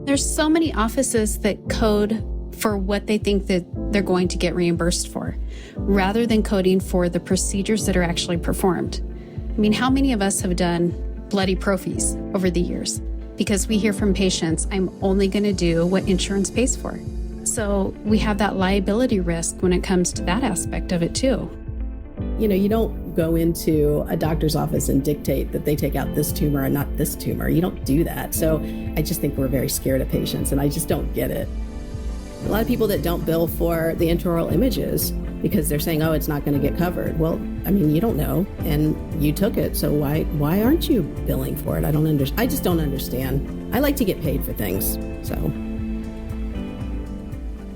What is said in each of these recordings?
There's so many offices that code for what they think that they're going to get reimbursed for, rather than coding for the procedures that are actually performed. I mean, how many of us have done bloody prophies over the years? Because we hear from patients, I'm only going to do what insurance pays for. So we have that liability risk when it comes to that aspect of it too. You know, you don't go into a doctor's office and dictate that they take out this tumor and not this tumor. You don't do that. So I just think we're very scared of patients, and I just don't get it. A lot of people that don't bill for the intraoral images because they're saying, oh, it's not going to get covered. Well, I mean, you don't know, and you took it. So why aren't you billing for it? I just don't understand. I like to get paid for things. So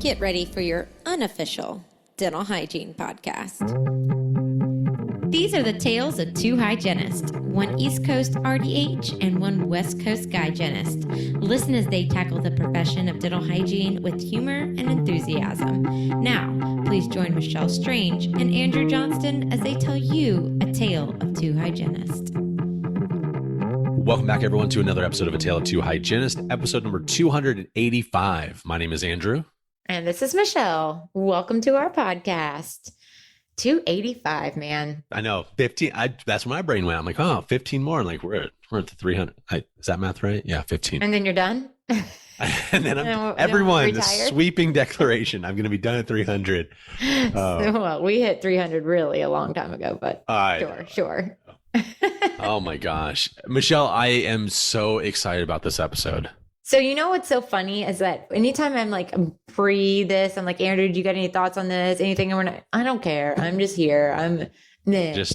get ready for your unofficial dental hygiene podcast. These are the tales of two hygienists, one East Coast RDH and one West Coast hygienist. Listen as they tackle the profession of dental hygiene with humor and enthusiasm. Now, please join Michelle Strange and Andrew Johnston as they tell you a tale of two hygienists. Welcome back, everyone, to another episode of A Tale of Two Hygienists, episode number 285. My name is Andrew. And this is Michelle. Welcome to our podcast. 285, man. I know, 15. That's where my brain went. I'm like, oh, 15 more. I'm like, we're at the 300. Is that math right? Yeah, 15. And then you're done? And then everyone, the sweeping declaration. I'm going to be done at 300. Well, we hit 300 really a long time ago, but sure. Oh my gosh. Michelle, I am so excited about this episode. So you know what's so funny is that anytime I'm pre this, I'm like, Andrew, do you got any thoughts on this? Anything? I don't care. I'm just here. Then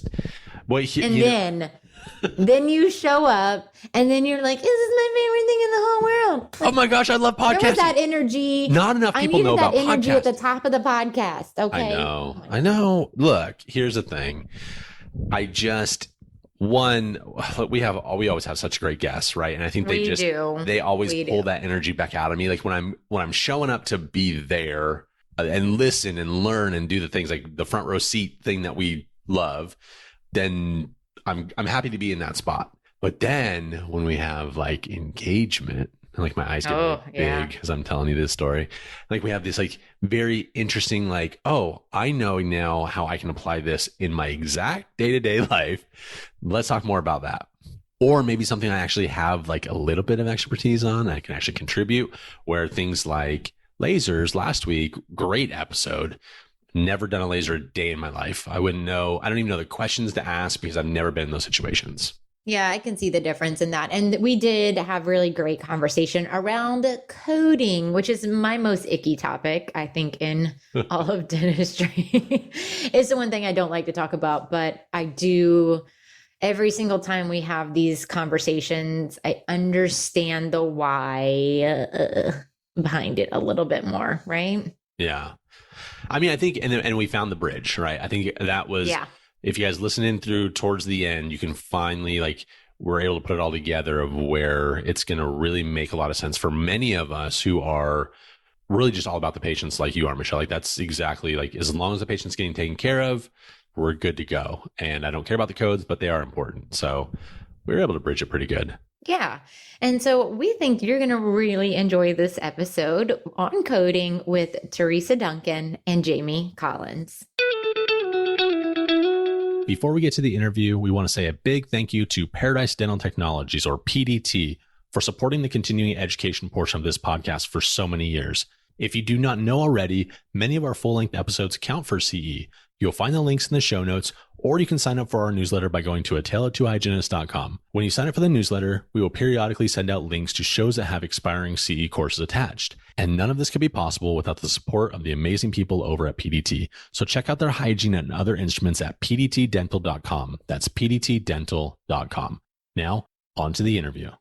you show up and then you're like, this is my favorite thing in the whole world. Like, oh my gosh, I love podcasts. There was that energy. Not enough people know about podcasts. I needed that energy at the top of the podcast. Okay. I know. Look, here's the thing. We always have such great guests, right? And I think they always pull that energy back out of me. Like when I'm showing up to be there and listen and learn and do the things like the front row seat thing that we love, then I'm happy to be in that spot. But then when we have like engagement, and like my eyes get big as I'm telling you this story. Like we have this like very interesting, like, oh, I know now how I can apply this in my exact day-to-day life. Let's talk more about that. Or maybe something I actually have like a little bit of expertise on, I can actually contribute, where things like lasers last week, great episode. Never done a laser a day in my life. I wouldn't know. I don't even know the questions to ask because I've never been in those situations. Yeah, I can see the difference in that. And we did have really great conversation around coding, which is my most icky topic, I think, in all of dentistry. It's the one thing I don't like to talk about, but I do. Every single time we have these conversations, I understand the why behind it a little bit more, right? Yeah. I mean, I think, and we found the bridge, right? I think that was... Yeah. If you guys listen in through towards the end, you can finally we're able to put it all together of where it's going to really make a lot of sense for many of us who are really just all about the patients like you are, Michelle. Like that's exactly as long as the patient's getting taken care of, we're good to go. And I don't care about the codes, but they are important. So we were able to bridge it pretty good. Yeah. And so we think you're going to really enjoy this episode on coding with Teresa Duncan and Jamie Collins. Before we get to the interview, we want to say a big thank you to Paradise Dental Technologies, or PDT, for supporting the continuing education portion of this podcast for so many years. If you do not know already, many of our full-length episodes count for CE. You'll find the links in the show notes, or you can sign up for our newsletter by going to ataleoftwohygienists.com. When you sign up for the newsletter, we will periodically send out links to shows that have expiring CE courses attached. And none of this could be possible without the support of the amazing people over at PDT. So check out their hygiene and other instruments at pdtdental.com. That's pdtdental.com. Now, on to the interview.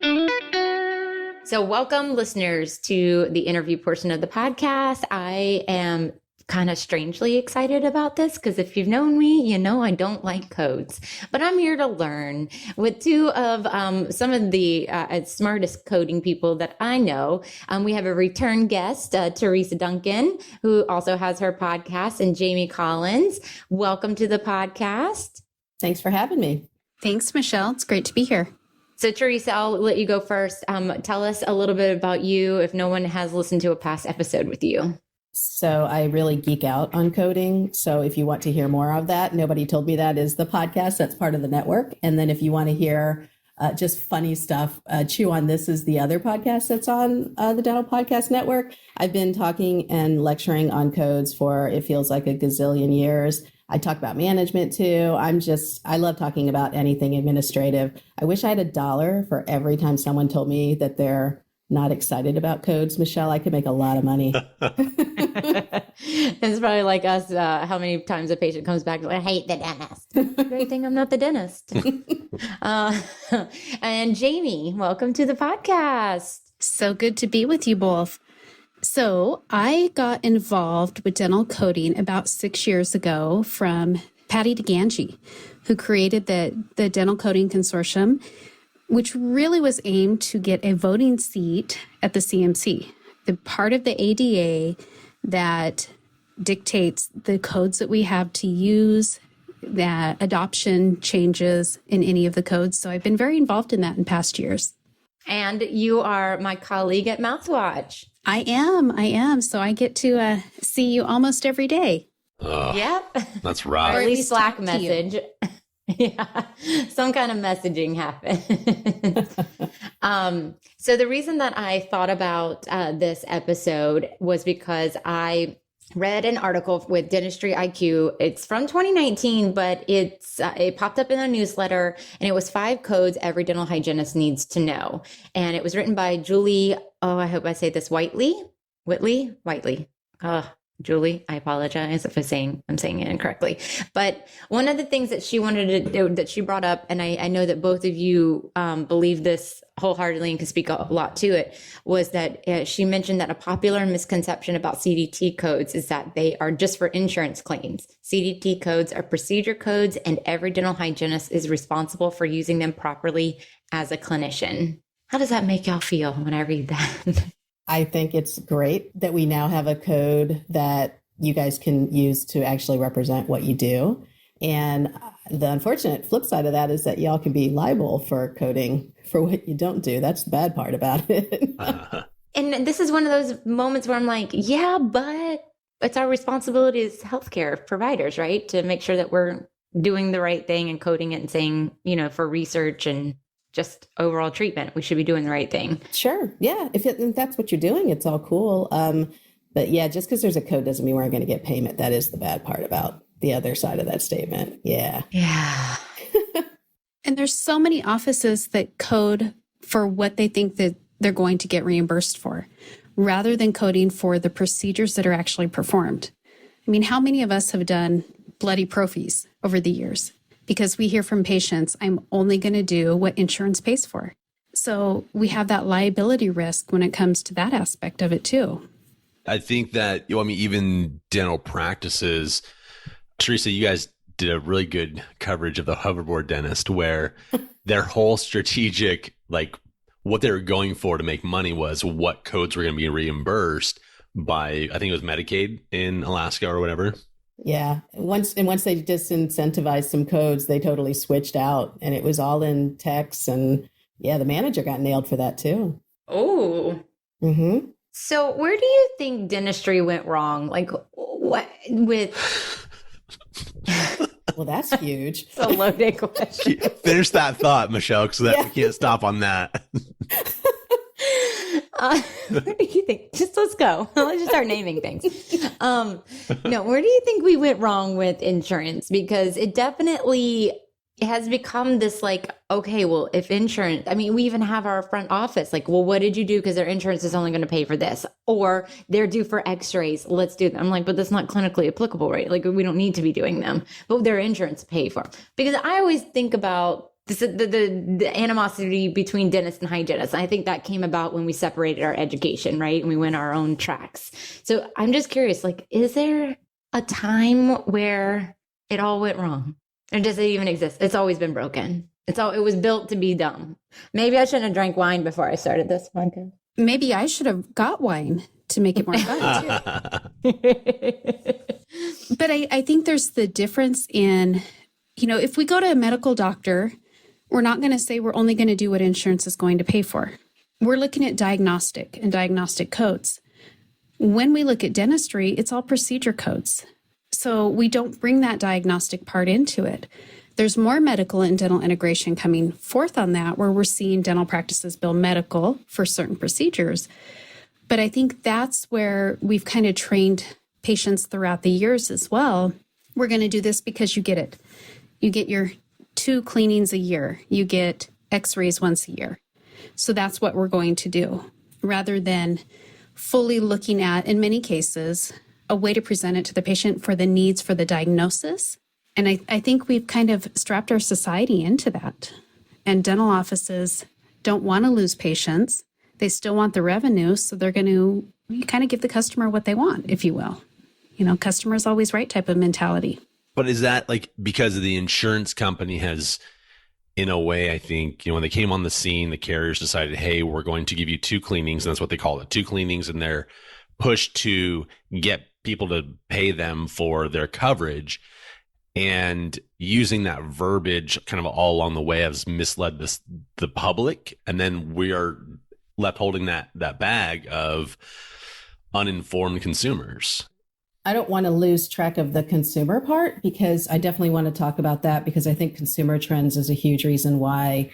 So welcome, listeners, to the interview portion of the podcast. I am kind of strangely excited about this because if you've known me, you know I don't like codes, but I'm here to learn with two of some of the smartest coding people that I know. We have a return guest, Teresa Duncan, who also has her podcast, and Jamie Collins. Welcome to the podcast. Thanks for having me. Thanks, Michelle. It's great to be here. So Teresa, I'll let you go first. Tell us a little bit about you if no one has listened to a past episode with you. So I really geek out on coding. So if you want to hear more of that, Nobody Told Me That is the podcast. That's part of the network. And then if you want to hear just funny stuff, Chew on This is the other podcast that's on the Dental Podcast Network. I've been talking and lecturing on codes for, it feels like, a gazillion years. I talk about management too. I love talking about anything administrative. I wish I had $1 for every time someone told me that they're not excited about codes. Michelle, I could make a lot of money. It's probably like us, how many times a patient comes back, I hate the dentist. Great thing I'm not the dentist. And Jamie, welcome to the podcast. So good to be with you both. So I got involved with dental coding about 6 years ago from Patty DeGangi, who created the Dental Coding Consortium, which really was aimed to get a voting seat at the CMC, the part of the ADA that dictates the codes that we have to use, that adoption changes in any of the codes. So I've been very involved in that in past years. And you are my colleague at MouthWatch. I am. So I get to see you almost every day. Yep. That's right. Or at least Slack message. Yeah. Some kind of messaging happened. So the reason that I thought about this episode was because I read an article with Dentistry IQ. It's from 2019, but it popped up in a newsletter, and it was 5 codes every dental hygienist needs to know. And it was written by Julie. Oh, I hope I say this Whiteley. Julie, I apologize if I'm saying it incorrectly. But one of the things that she wanted to do, that she brought up, and I know that both of you believe this wholeheartedly and can speak a lot to it, was that she mentioned that a popular misconception about CDT codes is that they are just for insurance claims. CDT codes are procedure codes, and every dental hygienist is responsible for using them properly as a clinician. How does that make y'all feel when I read that? I think it's great that we now have a code that you guys can use to actually represent what you do. And the unfortunate flip side of that is that y'all can be liable for coding for what you don't do. That's the bad part about it. And this is one of those moments where I'm like, yeah, but it's our responsibility as healthcare providers, right? To make sure that we're doing the right thing and coding it and saying, for research and just overall treatment, we should be doing the right thing. Sure. Yeah. If that's what you're doing, it's all cool. But yeah, just because there's a code doesn't mean we're going to get payment. That is the bad part about the other side of that statement. Yeah. Yeah. And there's so many offices that code for what they think that they're going to get reimbursed for, rather than coding for the procedures that are actually performed. I mean, how many of us have done bloody prophies over the years? Because we hear from patients, I'm only going to do what insurance pays for. So we have that liability risk when it comes to that aspect of it too. I think that, even dental practices, Teresa, you guys did a really good coverage of the hoverboard dentist, where their whole strategic, what they were going for to make money was what codes were going to be reimbursed by, I think it was Medicaid in Alaska or whatever. Yeah. Once they disincentivized some codes, they totally switched out, and it was all in text. And yeah, the manager got nailed for that too. Oh. Mm-hmm. So where do you think dentistry went wrong? What with? Well, that's huge. It's a loaded question. Finish that thought, Michelle, because we can't stop on that. Where do you think? Let's go. Let's just start naming things. No, where do you think we went wrong with insurance? Because it definitely has become this okay, well, if insurance, we even have our front office, what did you do? Because their insurance is only going to pay for this, or they're due for x-rays. Let's do them. I'm like, but that's not clinically applicable, right? We don't need to be doing them, but their insurance pay for them. Because I always think about the animosity between dentists and hygienists. I think that came about when we separated our education, right? And we went our own tracks. So I'm just curious, is there a time where it all went wrong? Or does it even exist? It's always been broken. It was built to be dumb. Maybe I shouldn't have drank wine before I started this podcast. Maybe I should have got wine to make it more fun too. But I think there's the difference in, if we go to a medical doctor, we're not going to say we're only going to do what insurance is going to pay for. We're looking at diagnostic and diagnostic codes. When we look at dentistry, it's all procedure codes. So we don't bring that diagnostic part into it. There's more medical and dental integration coming forth on that, where we're seeing dental practices bill medical for certain procedures. But I think that's where we've kind of trained patients throughout the years as well. We're going to do this because you get it. You get your 2 cleanings a year. You get x-rays once a year. So that's what we're going to do, rather than fully looking at, in many cases, a way to present it to the patient for the needs for the diagnosis. And I think we've kind of strapped our society into that. And dental offices don't want to lose patients. They still want the revenue, so they're going to kind of give the customer what they want, if you will. Customer's always right type of mentality. But is that like because the insurance company has, in a way, I think, when they came on the scene, the carriers decided, hey, we're going to give you 2 cleanings. And that's what they call it, 2 cleanings. And they're pushed to get people to pay them for their coverage. And using that verbiage kind of all along the way has misled the public. And then we are left holding that bag of uninformed consumers. I don't want to lose track of the consumer part, because I definitely want to talk about that, because I think consumer trends is a huge reason why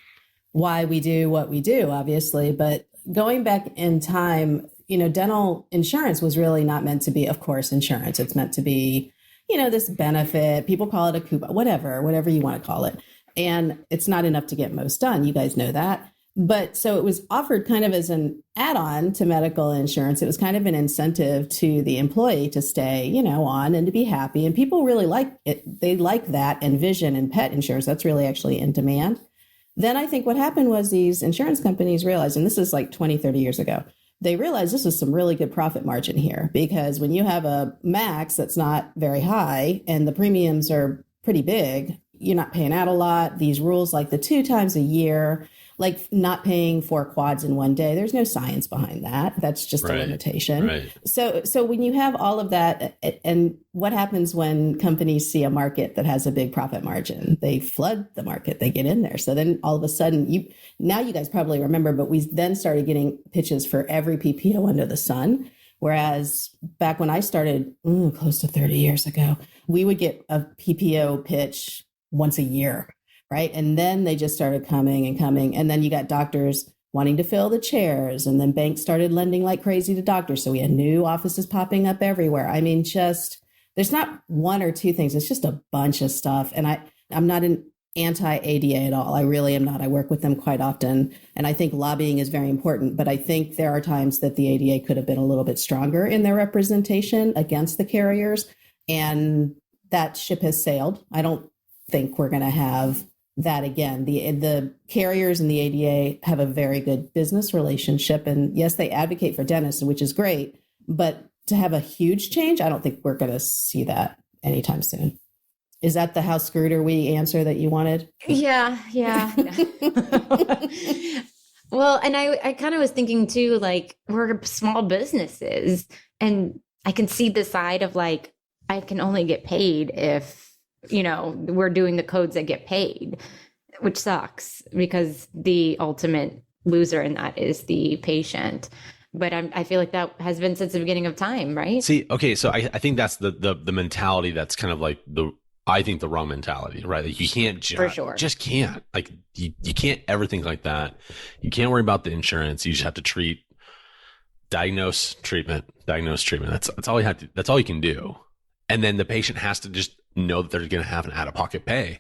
we do what we do, obviously. But going back in time, dental insurance was really not meant to be, of course, insurance. It's meant to be, this benefit. People call it a coupon, whatever you want to call it. And it's not enough to get most done. You guys know that. But so it was offered kind of as an add-on to medical insurance. It was kind of an incentive to the employee to stay, on and to be happy. And people really like it. They like that, and vision and pet insurance. That's really actually in demand. Then I think what happened was these insurance companies realized, and this is like 20, 30 years ago, they realized this is some really good profit margin here, because when you have a max that's not very high and the premiums are pretty big, you're not paying out a lot. These rules like the 2 times a year, like not paying 4 quads in one day, there's no science behind that. That's just a limitation. Right. So when you have all of that, and what happens when companies see a market that has a big profit margin? They flood the market, they get in there. So then all of a sudden, you guys probably remember, but we then started getting pitches for every PPO under the sun. Whereas back when I started close to 30 years ago, we would get a PPO pitch once a year. Right. And then they just started coming. And then you got doctors wanting to fill the chairs. And then banks started lending like crazy to doctors. So we had new offices popping up everywhere. I mean, there's not 1 or 2 things. It's just a bunch of stuff. And I'm not an anti-ADA at all. I really am not. I work with them quite often. And I think lobbying is very important. But I think there are times that the ADA could have been a little bit stronger in their representation against the carriers. And that ship has sailed. I don't think we're going to have that again. The carriers and the ADA have a very good business relationship. And yes, they advocate for dentists, which is great. But to have a huge change, I don't think we're going to see that anytime soon. Is that the how screwed are we answer that you wanted? Yeah. Well, and I kind of was thinking too, like, we're small businesses, and I can see the side of like, I can only get paid if we're doing the codes that get paid, which sucks, because the ultimate loser in that is the patient. But I feel like that has been since the beginning of time, right? See, okay, so I think that's the mentality that's kind of like the wrong mentality, right? Like you can't just can't, like you can't ever think like that. You can't worry about the insurance. You just have to diagnose, treatment. That's all you have to. That's all you can do. And then the patient has to just know that they're going to have an out-of-pocket pay.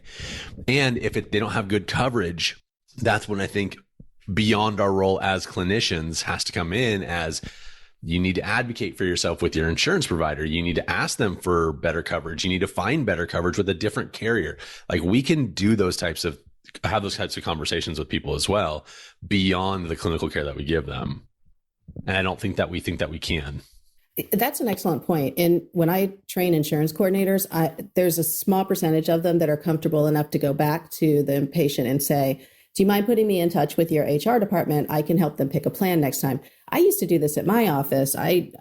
And if they don't have good coverage, that's when I think beyond our role as clinicians has to come in, as you need to advocate for yourself with your insurance provider. You need to ask them for better coverage. You need to find better coverage with a different carrier. Like we can have those types of conversations with people as well, beyond the clinical care that we give them. And I don't think that we can. That's an excellent point. And when I train insurance coordinators, there's a small percentage of them that are comfortable enough to go back to the patient and say, do you mind putting me in touch with your HR department? I can help them pick a plan next time. I used to do this at my office. I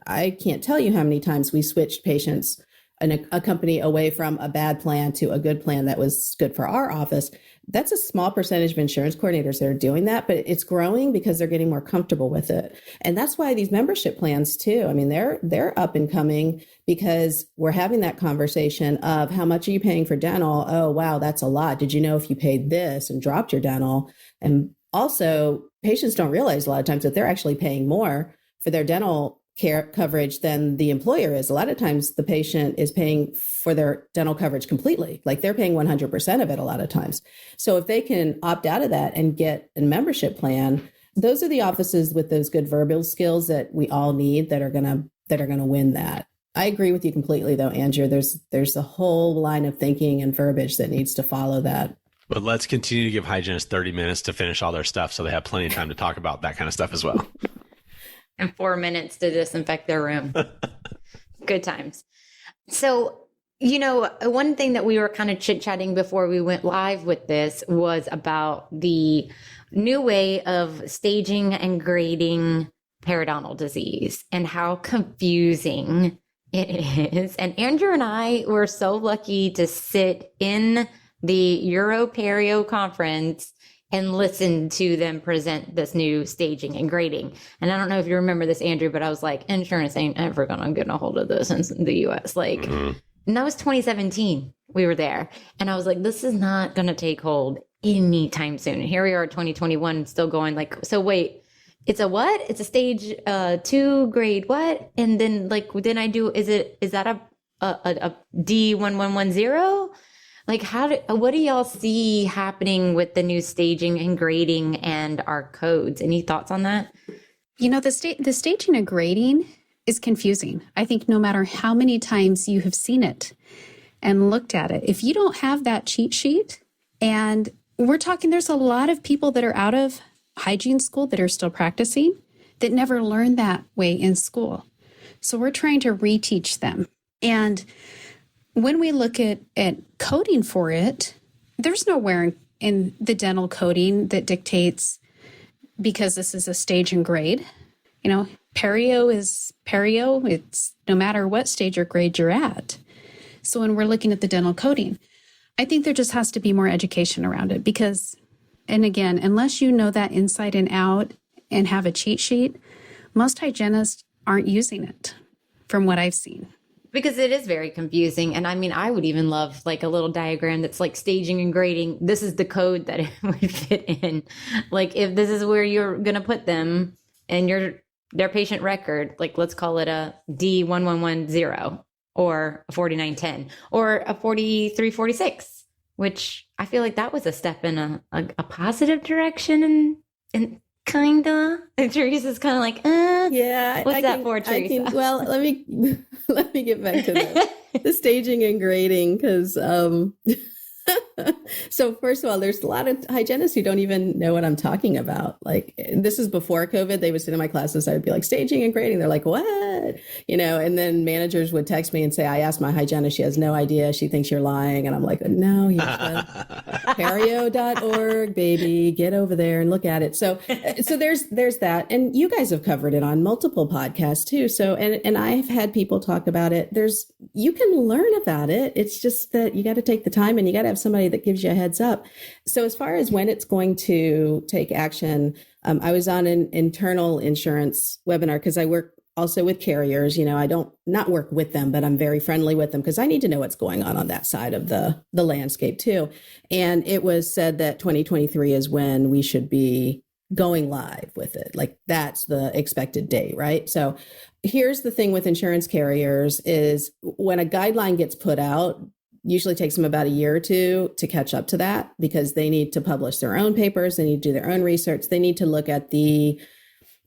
can't tell you how many times we switched patients in a company away from a bad plan to a good plan that was good for our office, that's a small percentage of insurance coordinators that are doing that, but it's growing because they're getting more comfortable with it. And that's why these membership plans too, I mean, they're up and coming because we're having that conversation of how much are you paying for dental? Oh, wow, that's a lot. Did you know if you paid this and dropped your dental? And also patients don't realize a lot of times that they're actually paying more for their dental care coverage than the employer is. A lot of times the patient is paying for their dental coverage completely, like they're paying 100% of it a lot of times. So if they can opt out of that and get a membership plan, those are the offices with those good verbal skills that we all need that are gonna win that. I agree with you completely though, Andrew. There's a whole line of thinking and verbiage that needs to follow that. But let's continue to give hygienists 30 minutes to finish all their stuff so they have plenty of time to talk about that kind of stuff as well. And 4 minutes to disinfect their room. Good times. So, one thing that we were kind of chit-chatting before we went live with this was about the new way of staging and grading periodontal disease and how confusing it is. And Andrew and I were so lucky to sit in the Europerio conference and listen to them present this new staging and grading. And I don't know if you remember this, Andrew, but I was like, insurance ain't ever going to get a hold of this in the US. And that was 2017. We were there. And I was like, this is not going to take hold anytime soon. And here we are, 2021, still going so wait, it's a what? It's a stage 2 grade what? And then then is that a D1110? What do y'all see happening with the new staging and grading and our codes? Any thoughts on that? The staging and grading is confusing. I think no matter how many times you have seen it and looked at it, if you don't have that cheat sheet, and we're talking, there's a lot of people that are out of hygiene school that are still practicing that never learned that way in school. So we're trying to reteach them. And when we look at coding for it, there's nowhere in the dental coding that dictates because this is a stage and grade. Perio is perio. It's no matter what stage or grade you're at. So when we're looking at the dental coding, I think there just has to be more education around it because, and again, unless you know that inside and out and have a cheat sheet, most hygienists aren't using it from what I've seen. Because it is very confusing. And I mean, I would even love a little diagram that's staging and grading. This is the code that it would fit in. If this is where you're going to put them and their patient record, let's call it a D1110 or a 4910 or a 4346, which I feel like that was a step in a positive direction and kinda. And Teresa's kind of yeah. What's that for, Teresa? Well, let me get back to the staging and grading because so first of all, there's a lot of hygienists who don't even know what I'm talking about. This is before COVID. They would sit in my classes. I would be staging and grading. They're like, what? And then managers would text me and say, I asked my hygienist. She has no idea. She thinks you're lying. And I'm like, no, you perio.org, baby, get over there and look at it. So there's that. And you guys have covered it on multiple podcasts too. So, and I've had people talk about it. You can learn about it. It's just that you got to take the time and you got to have somebody that gives you a heads up. So as far as when it's going to take action, I was on an internal insurance webinar because I work also with carriers. I don't not work with them, but I'm very friendly with them because I need to know what's going on that side of the landscape too. And it was said that 2023 is when we should be going live with it. That's the expected date, right? So here's the thing with insurance carriers is when a guideline gets put out, usually takes them about a year or two to catch up to that because they need to publish their own papers. They need to do their own research. They need to look at the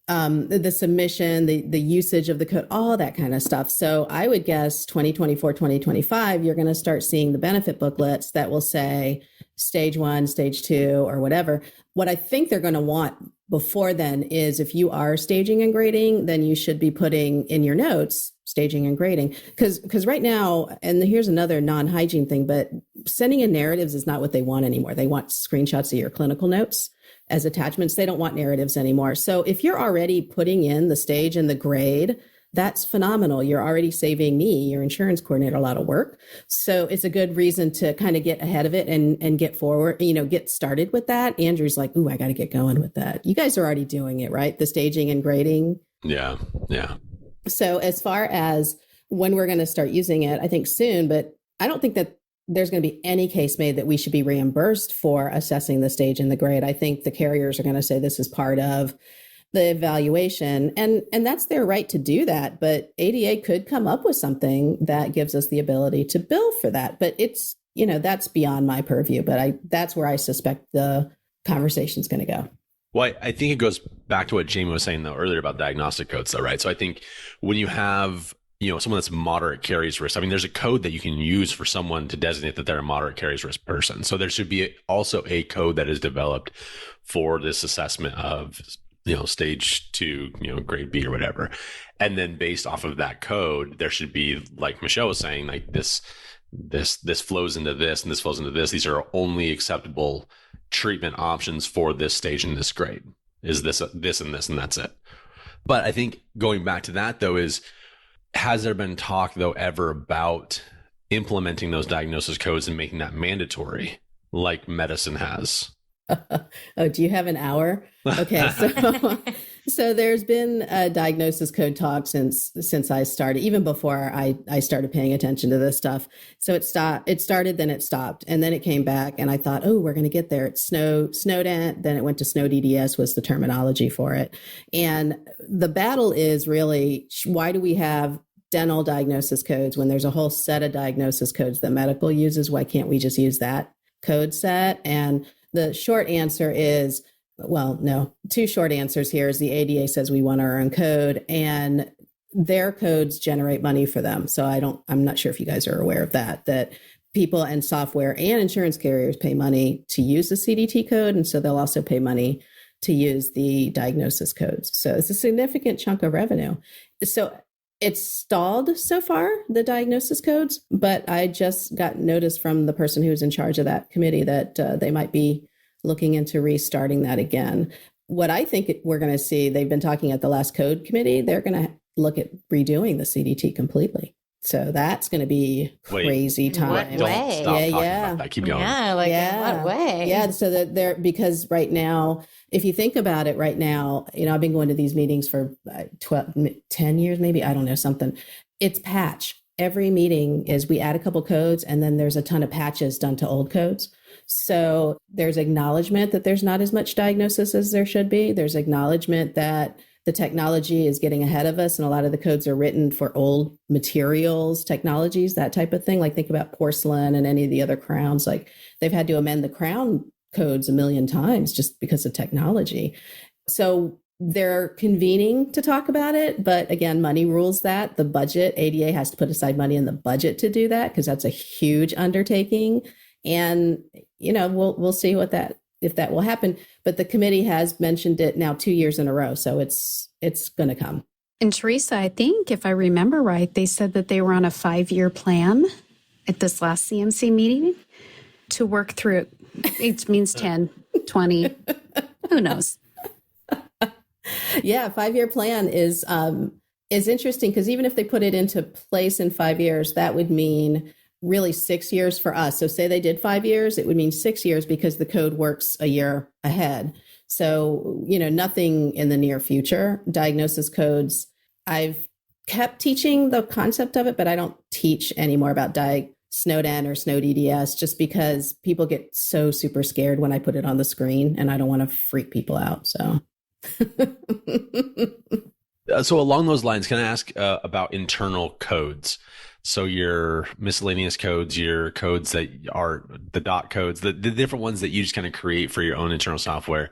submission, the usage of the code, all that kind of stuff. So I would guess 2024, 2025, you're going to start seeing the benefit booklets that will say stage 1, stage 2, or whatever. What I think they're going to want before then is if you are staging and grading, then you should be putting in your notes staging and grading. Because right now, and here's another non-hygiene thing, but sending in narratives is not what they want anymore. They want screenshots of your clinical notes as attachments. They don't want narratives anymore. So if you're already putting in the stage and the grade, that's phenomenal. You're already saving me, your insurance coordinator, a lot of work. So it's a good reason to kind of get ahead of it and get forward, get started with that. Andrew's like, ooh, I got to get going with that. You guys are already doing it, right? The staging and grading. Yeah. Yeah. So as far as when we're going to start using it, I think soon, but I don't think that there's going to be any case made that we should be reimbursed for assessing the stage and the grade. I think the carriers are going to say this is part of the evaluation, and that's their right to do that. But ADA could come up with something that gives us the ability to bill for that. But it's, that's beyond my purview, but that's where I suspect the conversation's going to go. Well, I think it goes back to what Jamie was saying though earlier about diagnostic codes though, right? So I think when you have, someone that's moderate carries risk, I mean, there's a code that you can use for someone to designate that they're a moderate carries risk person. So there should be also a code that is developed for this assessment of stage 2, grade B or whatever. And then based off of that code, there should be, like Michelle was saying, like this flows into this and this flows into this. These are only acceptable treatment options for this stage and this grade. Is this and this, and that's it. But I think going back to that though has there been talk though ever about implementing those diagnosis codes and making that mandatory like medicine has? Oh, do you have an hour? Okay. So there's been a diagnosis code talk since I started, even before I started paying attention to this stuff. So it started, then it stopped, and then it came back, and I thought, oh, we're going to get there. It's SNODENT, then it went to SNODDS was the terminology for it. And the battle is really, why do we have dental diagnosis codes when there's a whole set of diagnosis codes that medical uses? Why can't we just use that code set? And the short answer is, well, no, two short answers here is the ADA says we want our own code, and their codes generate money for them. So I'm not sure if you guys are aware of that people and software and insurance carriers pay money to use the CDT code. And so they'll also pay money to use the diagnosis codes. So it's a significant chunk of revenue. So it's stalled so far, the diagnosis codes, but I just got notice from the person who's in charge of that committee that they might be looking into restarting that again. What I think we're going to see, they've been talking at the last code committee, they're going to look at redoing the CDT completely. So that's going to be crazy time. What way? Don't stop talking about that. Keep going. In what way? Yeah, so that because right now, if you think about it right now, I've been going to these meetings for 10 years, maybe, I don't know, something. It's patch. Every meeting is we add a couple codes and then there's a ton of patches done to old codes. So there's acknowledgement that there's not as much diagnosis as there should be. There's acknowledgement that the technology is getting ahead of us, and a lot of the codes are written for old materials, technologies, that type of thing. Like think about porcelain and any of the other crowns. Like they've had to amend the crown codes a million times just because of technology. So they're convening to talk about it. But again, money rules that. The budget, ADA has to put aside money in the budget to do that because that's a huge undertaking. And, we'll see if that will happen. But the committee has mentioned it now 2 years in a row. So it's going to come. And Teresa, I think if I remember right, they said that they were on a 5-year plan at this last CMC meeting to work through it. It means 10, 20, who knows? Yeah, 5-year plan is interesting because even if they put it into place in 5 years, that would mean really 6 years for us. So say they did 5 years, it would mean 6 years because the code works a year ahead. So, nothing in the near future. Diagnosis codes, I've kept teaching the concept of it, but I don't teach anymore about SNODENT or SNODDS just because people get so super scared when I put it on the screen and I don't want to freak people out. So. So along those lines, can I ask about internal codes? So your miscellaneous codes, your codes that are the dot codes, the different ones that you just kind of create for your own internal software.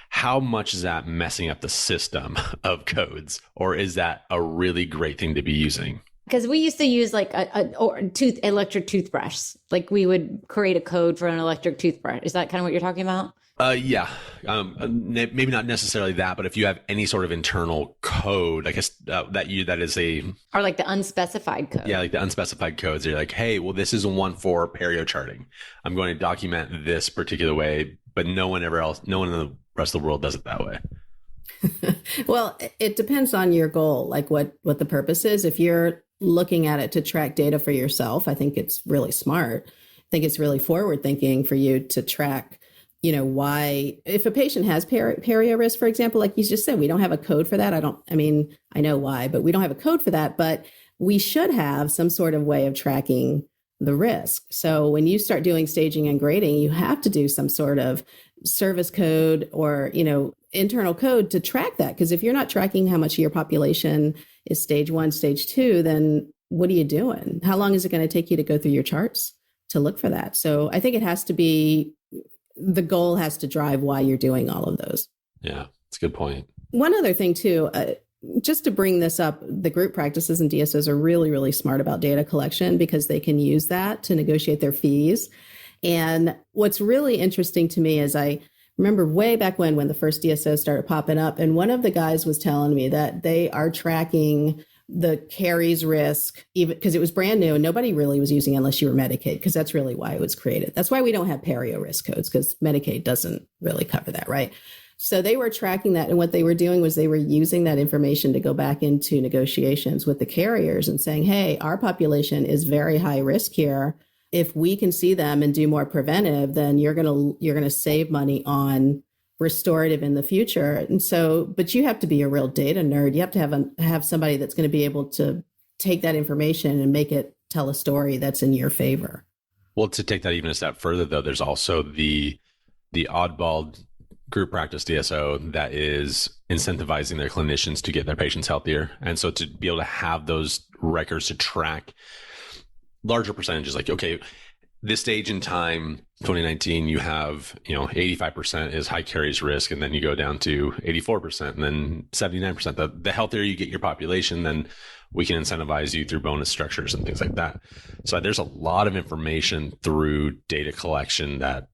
How much is that messing up the system of codes, or is that a really great thing to be using? Because we used to use like electric toothbrush. Like we would create a code for an electric toothbrush. Is that kind of what you're talking about? Yeah. Maybe not necessarily that, but if you have any sort of internal code, I guess that is or like the unspecified code. Yeah, like the unspecified codes. You're like, hey, well, this is one for perio charting. I'm going to document this particular way, but no one in the rest of the world does it that way. Well, it depends on your goal, like what the purpose is. If you're looking at it to track data for yourself, I think it's really smart. I think it's really forward thinking for you to track, why, if a patient has perio risk, for example, like you just said, we don't have a code for that. I know why, but we don't have a code for that, but we should have some sort of way of tracking the risk. So when you start doing staging and grading, you have to do some sort of service code or, internal code to track that. Because if you're not tracking how much of your population is stage 1, stage 2, then what are you doing? How long is it going to take you to go through your charts to look for that? So I think it has to be, the goal has to drive why you're doing all of those. Yeah, that's a good point. One other thing too, just to bring this up, the group practices and DSOs are really, really smart about data collection because they can use that to negotiate their fees. And what's really interesting to me is I remember way back when the first DSOs started popping up, and one of the guys was telling me that they are tracking the caries risk, even because it was brand new and nobody really was using it unless you were Medicaid, because that's really why it was created. That's why we don't have perio risk codes, because Medicaid doesn't really cover that, right? So they were tracking that. And what they were doing was they were using that information to go back into negotiations with the carriers and saying, hey, our population is very high risk here. If we can see them and do more preventive, then you're going to save money on restorative in the future. And so, but you have to be a real data nerd. You have to have somebody that's going to be able to take that information and make it tell a story that's in your favor. Well, to take that even a step further, though, there's also the oddball group practice DSO that is incentivizing their clinicians to get their patients healthier. And so to be able to have those records to track larger percentages, like, okay, this stage in time, 2019, you have, 85% is high caries risk, and then you go down to 84%, and then 79%. The healthier you get your population, then we can incentivize you through bonus structures and things like that. So there's a lot of information through data collection that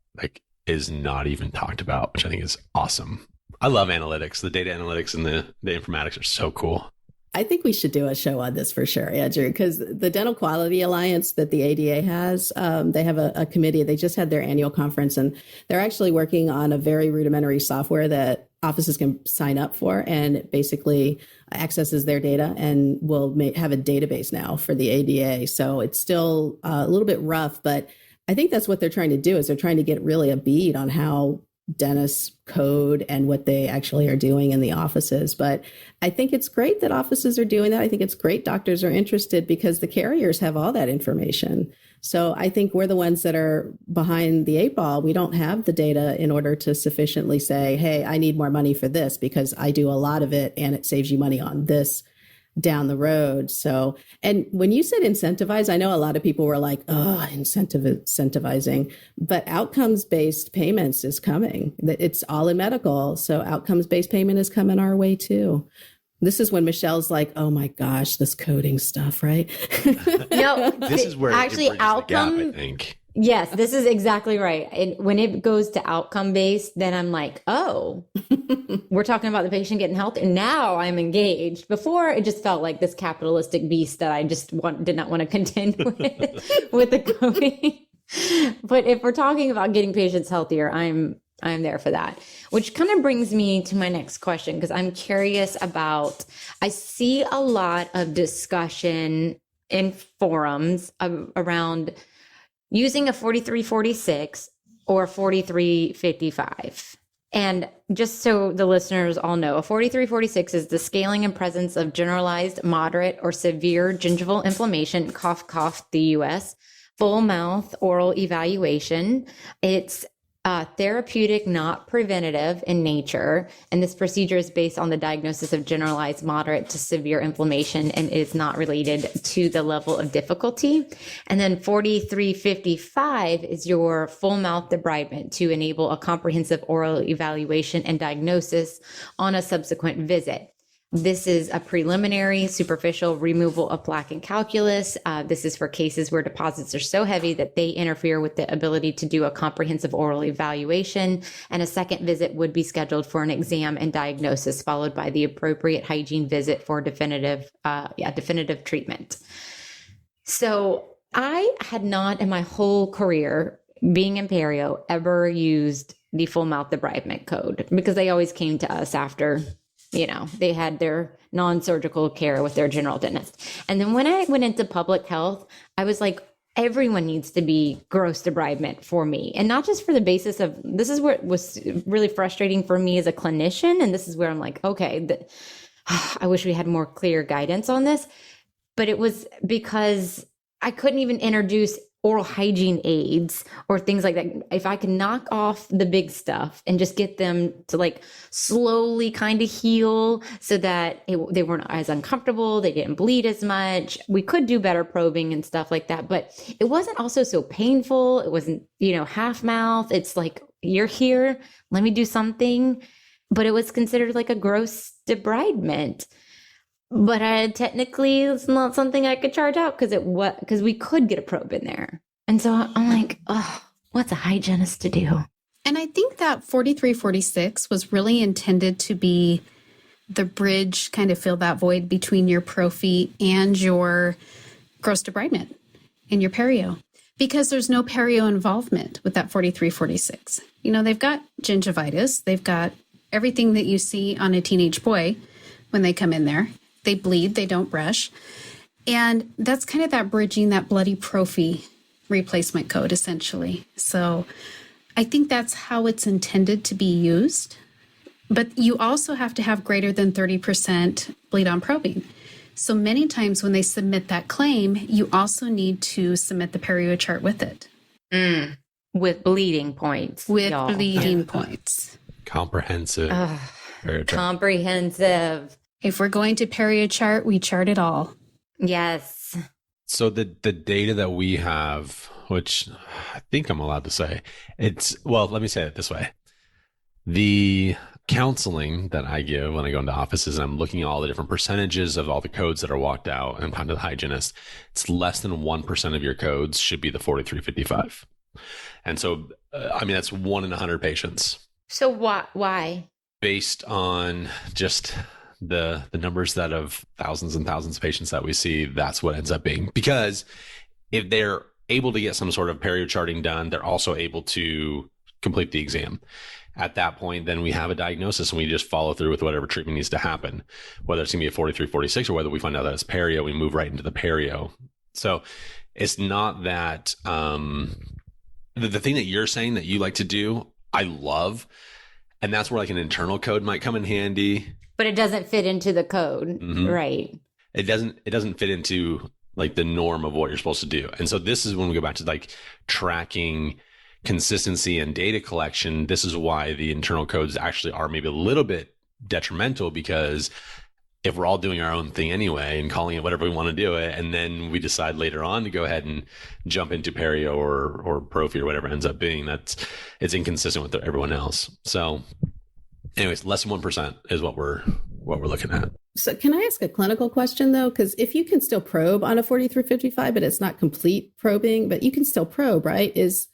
is not even talked about, which I think is awesome. I love analytics. The data analytics and the informatics are so cool. I think we should do a show on this for sure, Andrew, because the Dental Quality Alliance that the ADA has, they have a committee. They just had their annual conference, and they're actually working on a very rudimentary software that offices can sign up for, and it basically accesses their data and will have a database now for the ADA. So it's still a little bit rough, but I think that's what they're trying to do, is they're trying to get really a bead on how dentists code and what they actually are doing in the offices. But I think it's great that offices are doing that. I think it's great doctors are interested because the carriers have all that information. So I think we're the ones that are behind the 8 ball. We don't have the data in order to sufficiently say, hey, I need more money for this because I do a lot of it and it saves you money on this down the road. So, and when you said incentivize, I know a lot of people were like, oh, incentivizing, but outcomes-based payments is coming. It's all in medical. So outcomes-based payment is coming our way too. This is when Michelle's like, oh my gosh, this coding stuff, right? No, this is where actually outcome, the gap, I think. Yes, this is exactly right. And when it goes to outcome based, then I'm like, oh, we're talking about the patient getting healthy. And now I'm engaged. Before, it just felt like this capitalistic beast that I just did not want to contend with the coding. But if we're talking about getting patients healthier, I'm there for that. Which kind of brings me to my next question, because I'm curious about, I see a lot of discussion in forums around using a 4346 or 4355. And just so the listeners all know, a 4346 is the scaling and presence of generalized, moderate, or severe gingival inflammation, cough, cough, the US, full mouth oral evaluation. It's therapeutic, not preventative in nature. And this procedure is based on the diagnosis of generalized moderate to severe inflammation and is not related to the level of difficulty. And then 4355 is your full mouth debridement to enable a comprehensive oral evaluation and diagnosis on a subsequent visit. This is a preliminary superficial removal of plaque and calculus. This is for cases where deposits are so heavy that they interfere with the ability to do a comprehensive oral evaluation. And a second visit would be scheduled for an exam and diagnosis, followed by the appropriate hygiene visit for definitive treatment. So I had not in my whole career being in perio ever used the full mouth debridement code because they always came to us after they had their non-surgical care with their general dentist. And then when I went into public health, I was like, everyone needs to be gross debridement for me. And not just for the basis of, this is where it was really frustrating for me as a clinician. And this is where I'm like, okay, I wish we had more clear guidance on this. But it was because I couldn't even introduce oral hygiene aids or things like that. If I could knock off the big stuff and just get them to like slowly kind of heal so that they weren't as uncomfortable, they didn't bleed as much. We could do better probing and stuff like that, but it wasn't also so painful. It wasn't, half mouth. It's like, you're here, let me do something. But it was considered like a gross debridement. But technically, it's not something I could charge out because we could get a probe in there. And so I'm like, oh, what's a hygienist to do? And I think that 4346 was really intended to be the bridge, kind of fill that void between your prophy and your gross debridement and your perio. Because there's no perio involvement with that 4346. They've got gingivitis. They've got everything that you see on a teenage boy when they come in there. They bleed, they don't brush. And that's kind of that bridging, that bloody prophy replacement code, essentially. So I think that's how it's intended to be used. But you also have to have greater than 30% bleed on probing. So many times when they submit that claim, you also need to submit the perio chart with it. With bleeding points. With bleeding points. Comprehensive. Comprehensive. If we're going to perio chart, we chart it all. Yes. So the data that we have, which I think I'm allowed to say, let me say it this way. The counseling that I give when I go into offices and I'm looking at all the different percentages of all the codes that are walked out and gone to the hygienist, it's less than 1% of your codes should be the 4355. And so, that's 1 in 100 patients. So why? Based on just the numbers that of thousands and thousands of patients that we see, that's what ends up being. Because if they're able to get some sort of perio charting done, they're also able to complete the exam. At that point, then we have a diagnosis and we just follow through with whatever treatment needs to happen, whether it's going to be a 4346 or whether we find out that it's perio, we move right into the perio. So it's not that the thing that you're saying that you like to do, I love. And that's where like an internal code might come in handy. But it doesn't fit into the code, mm-hmm. Right? It doesn't fit into like the norm of what you're supposed to do. And so this is when we go back to like tracking consistency and data collection. This is why the internal codes actually are maybe a little bit detrimental, because if we're all doing our own thing anyway and calling it whatever we want to do it, and then we decide later on to go ahead and jump into perio or prophy or whatever it ends up being, it's inconsistent with everyone else. So anyways, less than 1% is what we're looking at. So can I ask a clinical question though? Because if you can still probe on a 4355, but it's not complete probing, but you can still probe, right? Is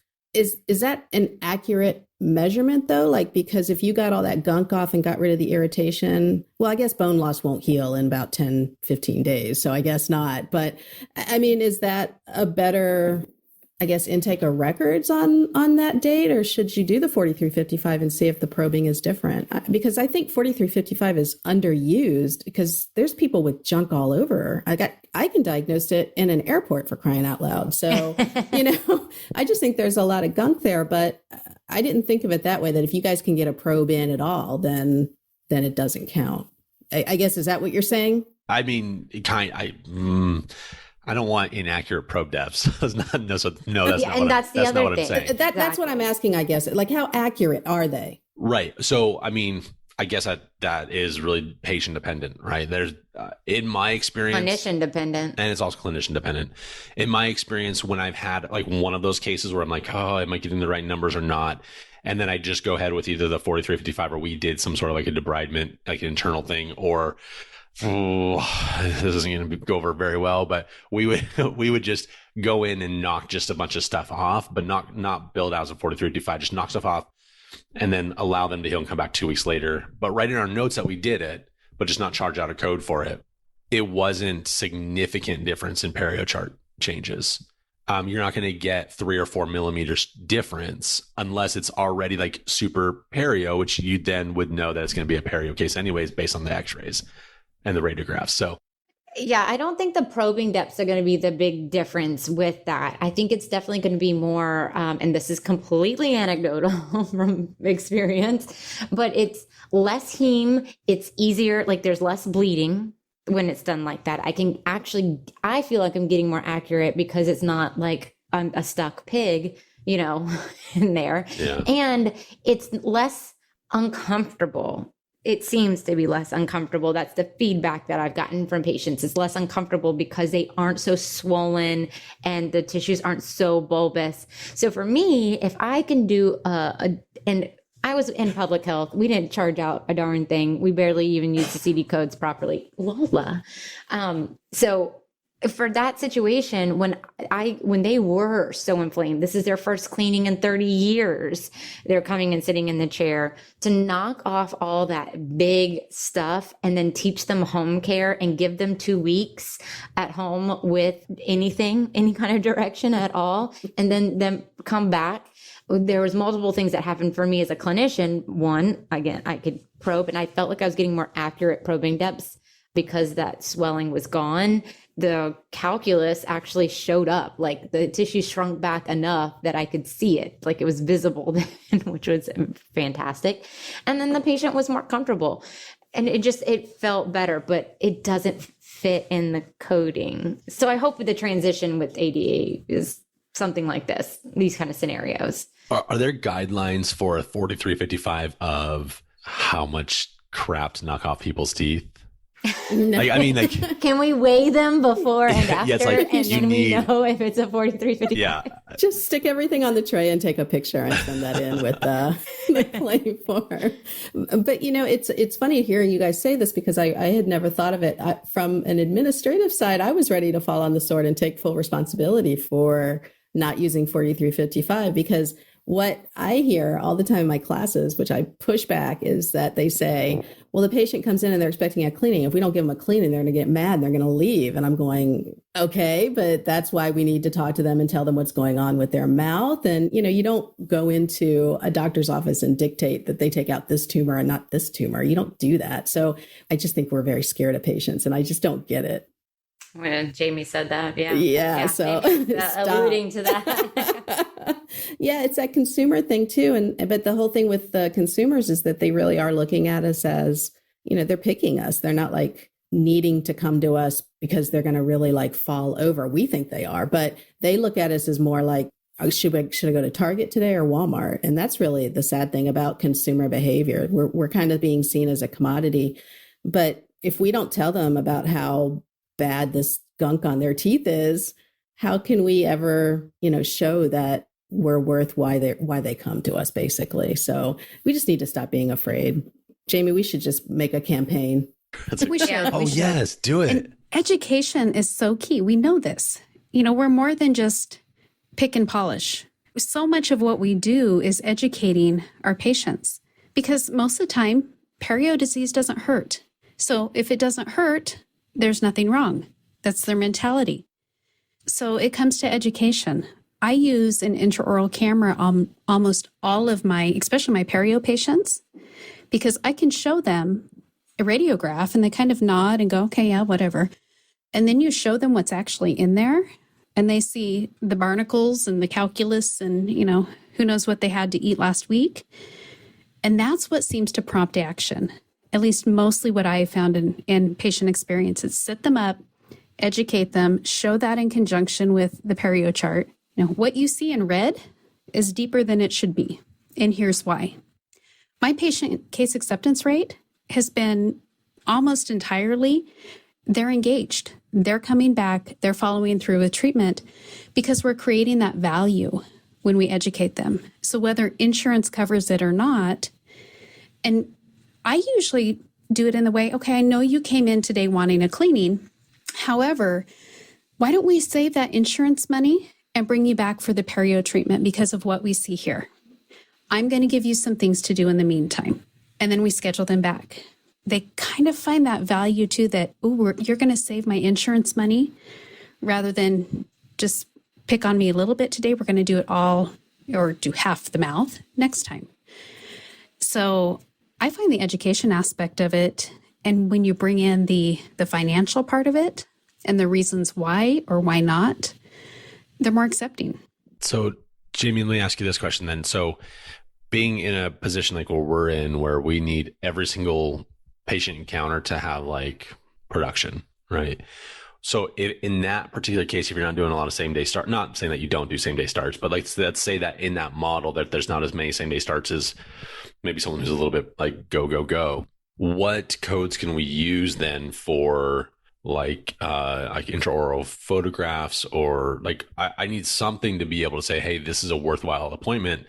that an accurate measurement though? Like, because if you got all that gunk off and got rid of the irritation, well, I guess bone loss won't heal in about 10, 15 days. So I guess not. But is that a better, intake of records on that date, or should you do the 4355 and see if the probing is different? Because I think 4355 is underused because there's people with junk all over. I can diagnose it in an airport, for crying out loud. So, I just think there's a lot of gunk there, but I didn't think of it that way, that if you guys can get a probe in at all, then it doesn't count. I guess, is that what you're saying? I don't want inaccurate probe depths. That's not what I'm saying. That's what I'm asking, I guess. Like, how accurate are they? Right. So, I guess that is really patient dependent, right? There's, in my experience, clinician dependent, and it's also clinician dependent. In my experience, when I've had like one of those cases where I'm like, oh, am I getting the right numbers or not? And then I just go ahead with either the 4355 or we did some sort of like a debridement, like an internal thing, or this isn't going to go over very well, but we would just go in and knock just a bunch of stuff off, but not build out as a 4355, just knock stuff off and then allow them to heal and come back 2 weeks later. But write in our notes that we did it, but just not charge out a code for it. It wasn't significant difference in perio chart changes. you're not going to get 3 or 4 millimeters difference unless it's already like super perio, which you then would know that it's going to be a perio case anyways, based on the x-rays and the radiographs. So yeah, I don't think the probing depths are going to be the big difference with that. I think it's definitely going to be more, and this is completely anecdotal from experience, but it's less heme. It's easier. Like there's less bleeding when it's done like that. I feel like I'm getting more accurate because it's not like I'm a stuck pig, in there. Yeah. And it's less uncomfortable. It seems to be less uncomfortable. That's the feedback that I've gotten from patients. It's less uncomfortable because they aren't so swollen and the tissues aren't so bulbous. So for me, if I can do and I was in public health, we didn't charge out a darn thing. We barely even used the CD codes properly. Lola. So for that situation, when they were so inflamed, this is their first cleaning in 30 years. They're coming and sitting in the chair, to knock off all that big stuff and then teach them home care and give them 2 weeks at home with any kind of direction at all. And then them come back. There was multiple things that happened for me as a clinician. One, again, I could probe and I felt like I was getting more accurate probing depths because that swelling was gone. The calculus actually showed up, like the tissue shrunk back enough that I could see it, like it was visible then, which was fantastic. And then the patient was more comfortable and it felt better, but it doesn't fit in the coding. So I hope the transition with ADA is something like this, these kind of scenarios. Are there guidelines for a 4355 of how much crap to knock off people's teeth? No. Can we weigh them before and after? Yeah, it's like, and then we know if it's a 4355. Yeah. Just stick everything on the tray and take a picture and send that in with the claim form. But it's funny hearing you guys say this because I had never thought of it from an administrative side. I was ready to fall on the sword and take full responsibility for not using 4355 because what I hear all the time in my classes, which I push back, is that they say, well, the patient comes in and they're expecting a cleaning. If we don't give them a cleaning, they're going to get mad and they're going to leave. And I'm going, okay, but that's why we need to talk to them and tell them what's going on with their mouth. And, you don't go into a doctor's office and dictate that they take out this tumor and not this tumor. You don't do that. So I just think we're very scared of patients and I just don't get it. When Jamie said that, yeah. Yeah, so alluding to that. Yeah, it's that consumer thing too. But the whole thing with the consumers is that they really are looking at us as, they're picking us. They're not like needing to come to us because they're going to really like fall over. We think they are, but they look at us as more like, oh, should I go to Target today or Walmart? And that's really the sad thing about consumer behavior. We're kind of being seen as a commodity. But if we don't tell them about how bad this gunk on their teeth is, how can we ever, show that we're worth why they come to us, basically? So we just need to stop being afraid. Jamie, we should just make a campaign. We should. Yes, do it. And education is so key. We know this. We're more than just pick and polish. So much of what we do is educating our patients because most of the time, perio disease doesn't hurt. So if it doesn't hurt, there's nothing wrong. That's their mentality. So it comes to education. I use an intraoral camera on almost all of especially my perio patients, because I can show them a radiograph and they kind of nod and go, okay, yeah, whatever. And then you show them what's actually in there and they see the barnacles and the calculus and, who knows what they had to eat last week. And that's what seems to prompt action. At least mostly what I found in patient experiences. Set them up, educate them, show that in conjunction with the perio chart. What you see in red is deeper than it should be. And here's why. My patient case acceptance rate has been almost entirely, they're engaged. They're coming back. They're following through with treatment because we're creating that value when we educate them. So whether insurance covers it or not, and I usually do it in the way, okay, I know you came in today wanting a cleaning. However, why don't we save that insurance money and bring you back for the perio treatment because of what we see here? I'm going to give you some things to do in the meantime. And then we schedule them back. They kind of find that value too, that, you're going to save my insurance money rather than just pick on me a little bit today. We're going to do it all or do half the mouth next time. So I find the education aspect of it, and when you bring in the financial part of it and the reasons why or why not, they're more accepting. So Jamie, let me ask you this question then. So being in a position like where we're in, where we need every single patient encounter to have like production, right? So in that particular case, if you're not doing a lot of same day start, not saying that you don't do same day starts, but like, let's say that in that model that there's not as many same day starts as maybe someone who's a little bit like go. What codes can we use then for like intraoral photographs, or like I need something to be able to say, hey, this is a worthwhile appointment,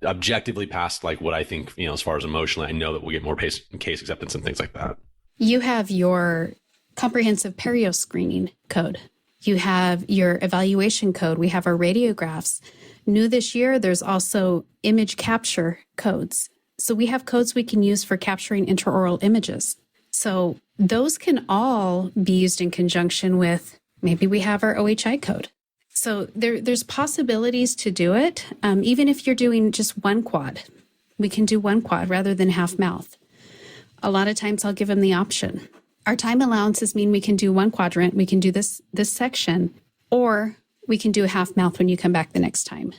objectively past like what I think, as far as emotionally, I know that we'll get more case acceptance and things like that. You have your comprehensive perio screening code. You have your evaluation code. We have our radiographs. New this year, there's also image capture codes. So we have codes we can use for capturing intraoral images. So those can all be used in conjunction with, maybe we have our OHI code. So there's possibilities to do it. Even if you're doing just one quad, we can do one quad rather than half mouth. A lot of times I'll give them the option. Our time allowances mean we can do one quadrant, we can do this section, or we can do a half mouth when you come back the next time.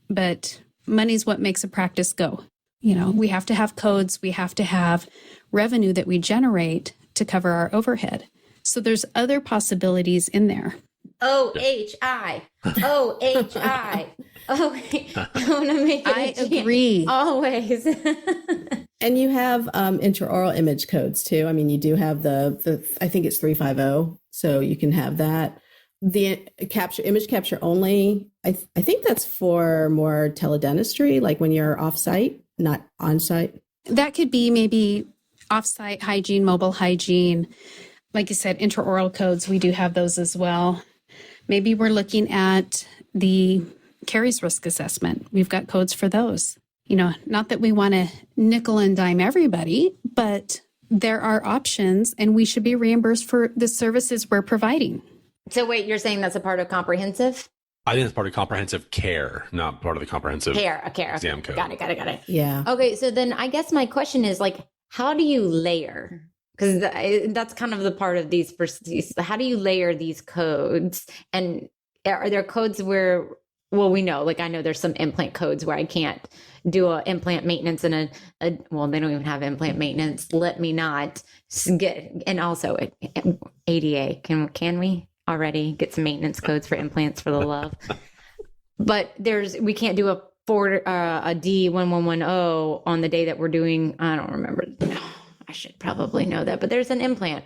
But money's what makes a practice go. We have to have codes, we have to have revenue that we generate to cover our overhead. So there's other possibilities in there. OHI. I want to make it. I agree. Always. And you have intraoral image codes too. I mean, you do have the I think it's 350, so you can have that. The image capture only, I think that's for more teledentistry, like when you're off-site, not on-site. That could be maybe off-site hygiene, mobile hygiene. Like you said, intraoral codes, we do have those as well. Maybe we're looking at the caries risk assessment. We've got codes for those. Not that we want to nickel and dime everybody, but there are options and we should be reimbursed for the services we're providing. So wait, you're saying that's a part of comprehensive? I think it's part of comprehensive care, not part of the comprehensive care exam code. Got it. Yeah. Okay, so then I guess my question is like, how do you layer? Because that's kind of the part of these. How do you layer these codes? And are there codes where, well, we know, like I know there's some implant codes where I can't do an implant maintenance and well, they don't even have implant maintenance. Let me not get, and also ADA, can we already get some maintenance codes for implants for the love? But we can't do a D1110 on the day that we're doing, I don't remember. I should probably know that, but there's an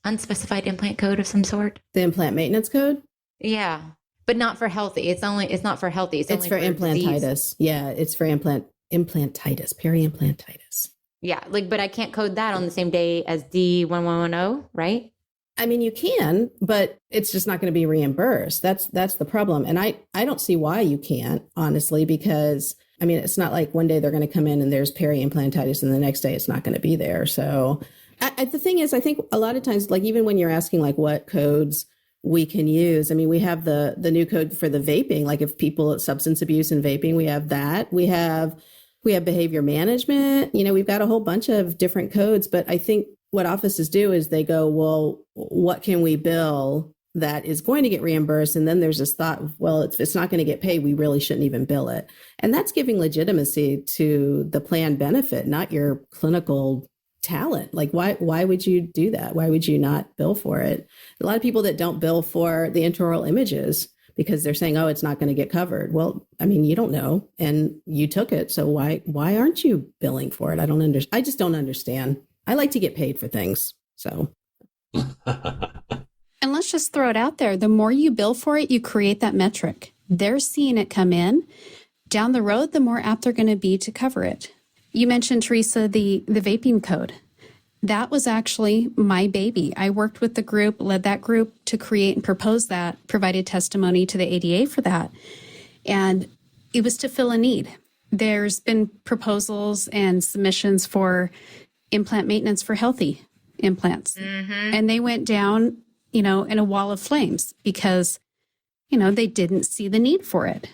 unspecified implant code of some sort. The implant maintenance code? Yeah. But not for healthy. It's not for healthy. It's only for implantitis. Disease. Yeah, it's for implantitis, peri-implantitis. Yeah, but I can't code that on the same day as D1110, right? I mean, you can, but it's just not going to be reimbursed. That's the problem. And I don't see why you can't, honestly, because I mean, it's not like one day they're going to come in and there's peri-implantitis and the next day it's not going to be there. So the thing is, I think a lot of times, like even when you're asking like what codes we can use, I mean, we have the new code for the vaping, like if people substance abuse and vaping, we have that. We have behavior management, we've got a whole bunch of different codes, but I think what offices do is they go, well, what can we bill that is going to get reimbursed? And then there's this thought, well, if it's not going to get paid, we really shouldn't even bill it. And that's giving legitimacy to the plan benefit, not your clinical talent. Like, why would you do that? Why would you not bill for it? A lot of people that don't bill for the intraoral images because they're saying, oh, it's not going to get covered. Well, I mean, you don't know, and you took it. So why aren't you billing for it? I just don't understand. I like to get paid for things. So. And let's just throw it out there. The more you bill for it, you create that metric. They're seeing it come in. Down the road, the more apt they're going to be to cover it. You mentioned, Teresa, the vaping code. That was actually my baby. I worked with the group, led that group to create and propose that, provided testimony to the ADA for that. And it was to fill a need. There's been proposals and submissions for implant maintenance for healthy implants. Mm-hmm. And they went down, in a wall of flames because they didn't see the need for it.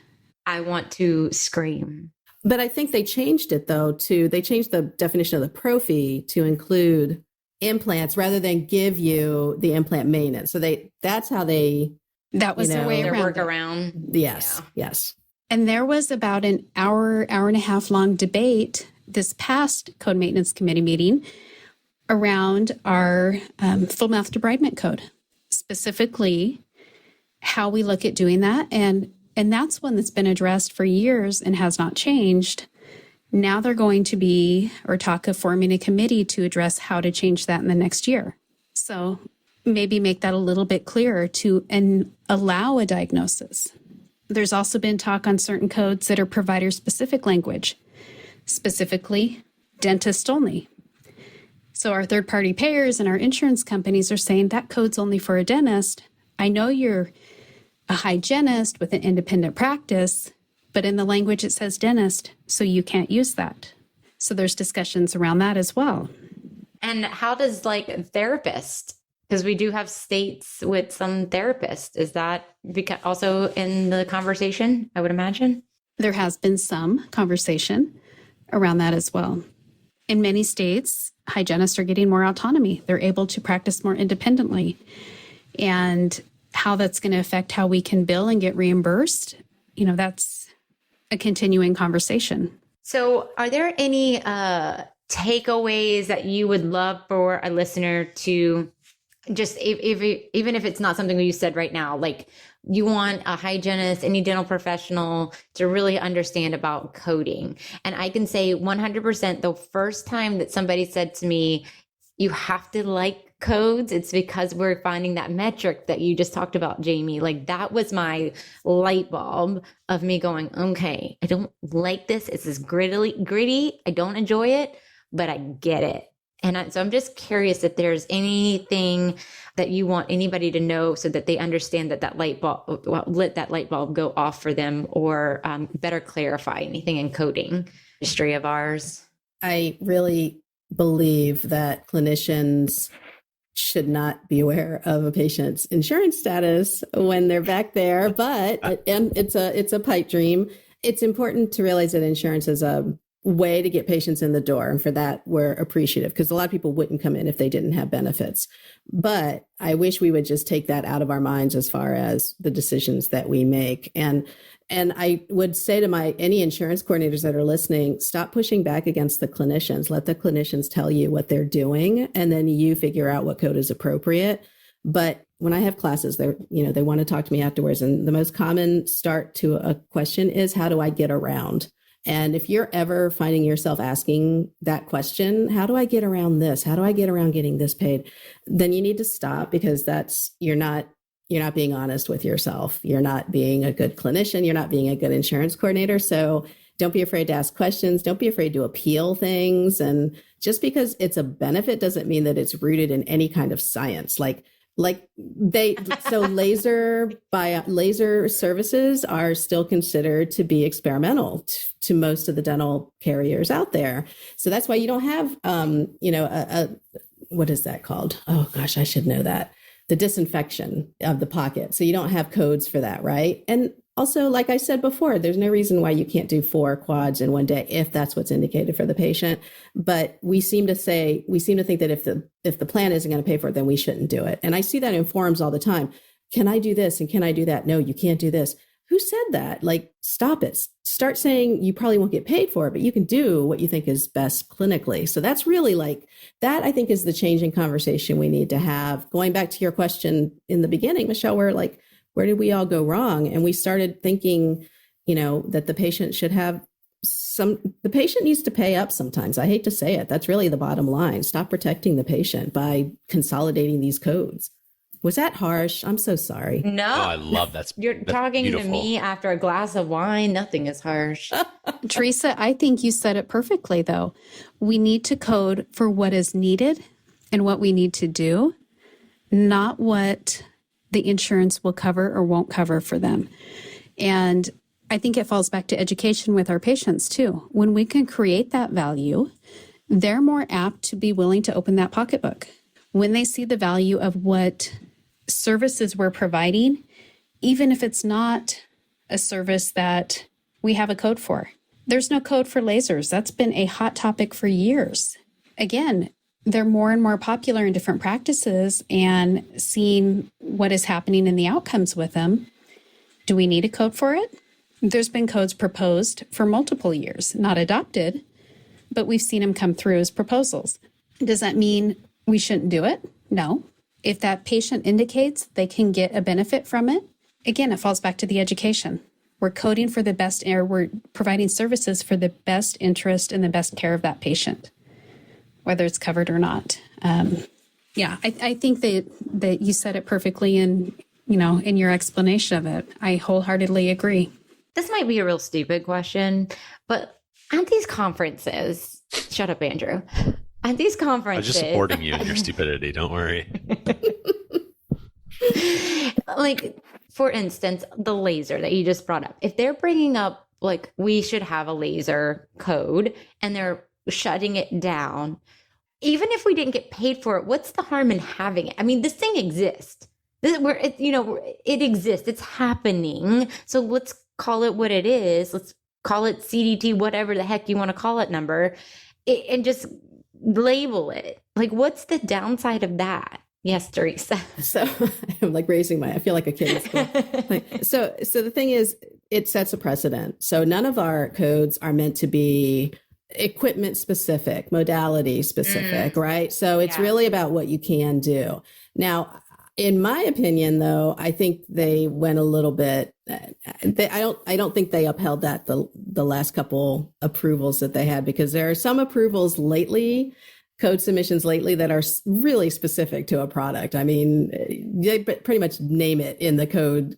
I want to scream. But I think they changed it, though, they changed the definition of the pro fee to include implants rather than give you the implant maintenance. So that's how that was their way around. Workaround. Yes, yes. And there was about an hour and a half long debate this past Code Maintenance Committee meeting around our full mouth debridement code, specifically how we look at doing that. And that's one that's been addressed for years and has not changed. Now they're going to be, or talk of forming a committee to address how to change that in the next year. So maybe make that a little bit clearer and allow a diagnosis. There's also been talk on certain codes that are provider-specific language, specifically dentist only. So our third-party payers and our insurance companies are saying that code's only for a dentist. I know you're a hygienist with an independent practice, but in the language it says dentist, so you can't use that. So there's discussions around that as well. And how does therapist? Because we do have states with some therapists. Is that also in the conversation, I would imagine? There has been some conversation around that as well. In many states, hygienists are getting more autonomy. They're able to practice more independently. And how that's going to affect how we can bill and get reimbursed, that's a continuing conversation. So are there any takeaways that you would love for a listener to just, even if it's not something you said right now, like you want a hygienist, any dental professional to really understand about coding? And I can say 100% the first time that somebody said to me, you have to like codes, it's because we're finding that metric that you just talked about, Jamie. That was my light bulb of me going, okay, I don't like this. It's this gritty. I don't enjoy it, but I get it. And so I'm just curious if there's anything that you want anybody to know so that they understand that light bulb, let that light bulb go off for them, or better clarify anything in coding history of ours. I really believe that clinicians should not be aware of a patient's insurance status when they're back there, and it's a pipe dream. It's important to realize that insurance is a way to get patients in the door. And for that, we're appreciative, because a lot of people wouldn't come in if they didn't have benefits. But I wish we would just take that out of our minds as far as the decisions that we make. And I would say to any insurance coordinators that are listening, stop pushing back against the clinicians. Let the clinicians tell you what they're doing, and then you figure out what code is appropriate. But when I have classes, they want to talk to me afterwards. And the most common start to a question is, how do I get around? And if you're ever finding yourself asking that question, how do I get around this? How do I get around getting this paid? Then you need to stop, because you're not being honest with yourself. You're not being a good clinician. You're not being a good insurance coordinator. So don't be afraid to ask questions. Don't be afraid to appeal things. And just because it's a benefit doesn't mean that it's rooted in any kind of science. Laser services are still considered to be experimental to most of the dental carriers out there. So that's why you don't have, what is that called? Oh gosh, I should know that. The disinfection of the pocket. So you don't have codes for that, right? And also, like I said before, there's no reason why you can't do 4 quads in one day if that's what's indicated for the patient. But we seem to think that if the plan isn't going to pay for it, then we shouldn't do it. And I see that in forums all the time. Can I do this? And can I do that? No, you can't do this. Who said that? Stop it. Start saying you probably won't get paid for it, but you can do what you think is best clinically. So that's really that, I think, is the changing conversation we need to have. Going back to your question in the beginning, Michelle, where did we all go wrong? And we started thinking, that the patient should have the patient needs to pay up sometimes. I hate to say it. That's really the bottom line. Stop protecting the patient by consolidating these codes. Was that harsh? I'm so sorry. No, I love that. You're talking beautiful. To me after a glass of wine. Nothing is harsh. Teresa, I think you said it perfectly, though. We need to code for what is needed and what we need to do, not what the insurance will cover or won't cover for them. And I think it falls back to education with our patients, too. When we can create that value, they're more apt to be willing to open that pocketbook. When they see the value of what services we're providing even if it's not a service that we have a code for. There's no code for lasers. That's been a hot topic for years. Again, they're more and more popular in different practices, and seeing what is happening in the outcomes with them. Do we need a code for it? There's been codes proposed for multiple years, not adopted, but we've seen them come through as proposals. Does that mean we shouldn't do it? No. If that patient indicates they can get a benefit from it, again, it falls back to the education. We're coding for the best, or we're providing services for the best interest and the best care of that patient, whether it's covered or not. I think that you said it perfectly in your explanation of it. I wholeheartedly agree. This might be a real stupid question, but at these conferences, shut up, Andrew. At these conferences, I'm just supporting you in your stupidity. Don't worry. Like, for instance, the laser that you just brought up. If they're bringing up, like, we should have a laser code and they're shutting it down, even if we didn't get paid for it, what's the harm in having it? I mean, this thing exists. It exists. It's happening. So let's call it what it is. Let's call it CDT, whatever the heck you want to call it, number, and just label it. Like, what's the downside of that? Yes, Teresa. So I'm like I feel like a kid in school. So the thing is, it sets a precedent. So none of our codes are meant to be equipment specific, modality specific, right? So it's really about what you can do. Now, in my opinion, though, I think they went a little bit. I don't think they upheld that the last couple approvals that they had, because there are some approvals lately, code submissions lately, that are really specific to a product. I mean, they pretty much name it in the code.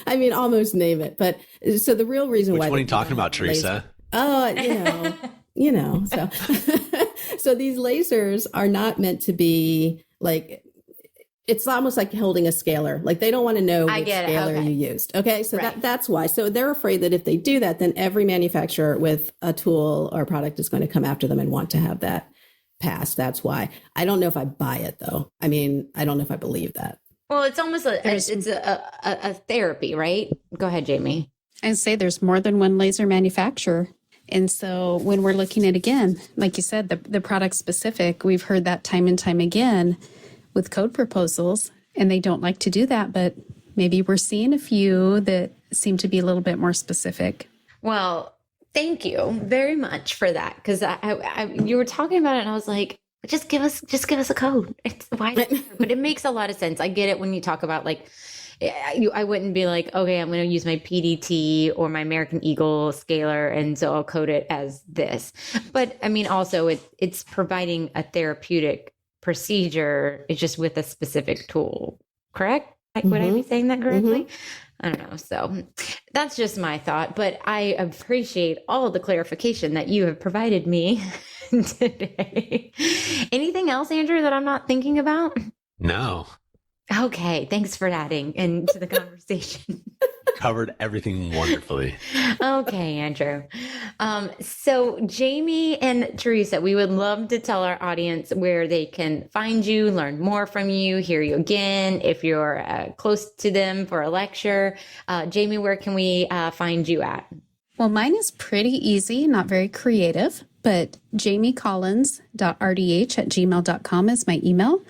I mean, almost name it. But so the real reason why. Which one are you talking about, Teresa? So so these lasers are not meant to be like. It's almost like holding a scaler. Like, they don't want to know which scaler you used. Okay. So that's why. So they're afraid that if they do that, then every manufacturer with a tool or product is going to come after them and want to have that pass. That's why. I don't know if I buy it, though. I mean, I don't know if I believe that. Well, it's almost a therapy, right? Go ahead, Jamie. I'd say there's more than one laser manufacturer. And so when we're looking at, again, like you said, the product specific, we've heard that time and time again with code proposals, and they don't like to do that, but maybe we're seeing a few that seem to be a little bit more specific. Well, thank you very much for that, because you were talking about it and I was like, just give us a code. It's why, but it makes a lot of sense. I get it when you talk about, like, I wouldn't be like, okay, I'm going to use my PDT or my American Eagle scaler, and so I'll code it as this. But I mean, also it's providing a therapeutic procedure. It's just with a specific tool, correct? Like, would I be saying that correctly? I don't know. So that's just my thought, but I appreciate all of the clarification that you have provided me today. Anything else, Andrew, that I'm not thinking about? No. Okay. Thanks for adding into the conversation. Covered everything wonderfully. Okay, Andrew. So Jamie and Teresa, we would love to tell our audience where they can find you, learn more from you, hear you again, if you're close to them for a lecture. Jamie, where can we find you at? Well, mine is pretty easy, not very creative, but jamiecollins.rdh@gmail.com is my email,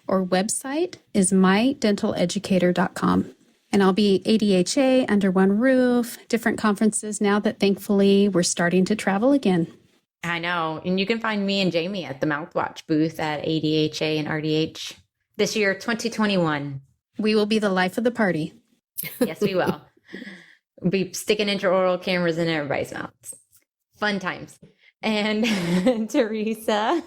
or website is mydentaleducator.com. And I'll be ADHA under one roof, different conferences now that thankfully we're starting to travel again. I know. And you can find me and Jamie at the MouthWatch booth at ADHA and RDH this year, 2021. We will be the life of the party. Yes, we will. We'll be sticking intraoral cameras in everybody's mouths. Fun times. And Teresa.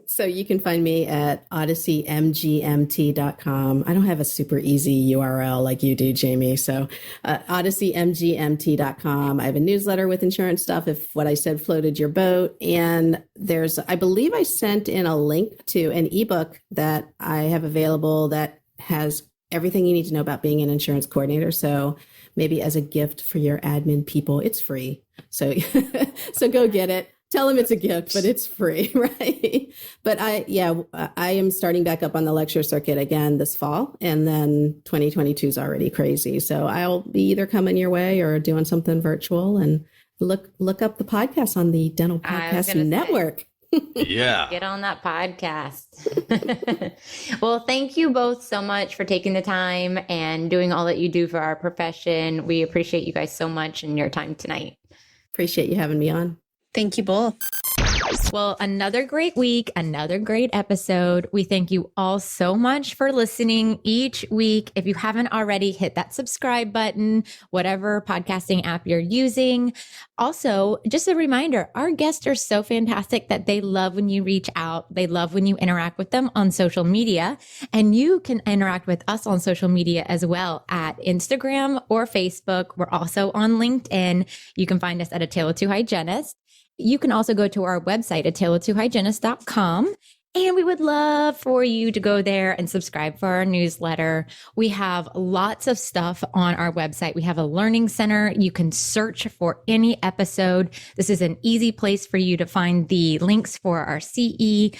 So you can find me at odysseymgmt.com. I don't have a super easy URL like you do, Jamie. So odysseymgmt.com. I have a newsletter with insurance stuff if what I said floated your boat. And I believe I sent in a link to an ebook that I have available that has everything you need to know about being an insurance coordinator. So maybe as a gift for your admin people, it's free. So, so go get it. Tell them it's a gift, but it's free, right? But I am starting back up on the lecture circuit again this fall, and then 2022 is already crazy. So I'll be either coming your way or doing something virtual. And look up the podcast on the Dental Podcast Network. Yeah. Get on that podcast. Well, thank you both so much for taking the time and doing all that you do for our profession. We appreciate you guys so much and your time tonight. Appreciate you having me on. Thank you both. Well, another great week, another great episode. We thank you all so much for listening each week. If you haven't already, hit that subscribe button, whatever podcasting app you're using. Also, just a reminder, our guests are so fantastic that they love when you reach out. They love when you interact with them on social media. And you can interact with us on social media as well at Instagram or Facebook. We're also on LinkedIn. You can find us at A Tale of Two Hygienists. You can also go to our website at taleoftwohygienists.com. And we would love for you to go there and subscribe for our newsletter. We have lots of stuff on our website. We have a learning center. You can search for any episode. This is an easy place for you to find the links for our CE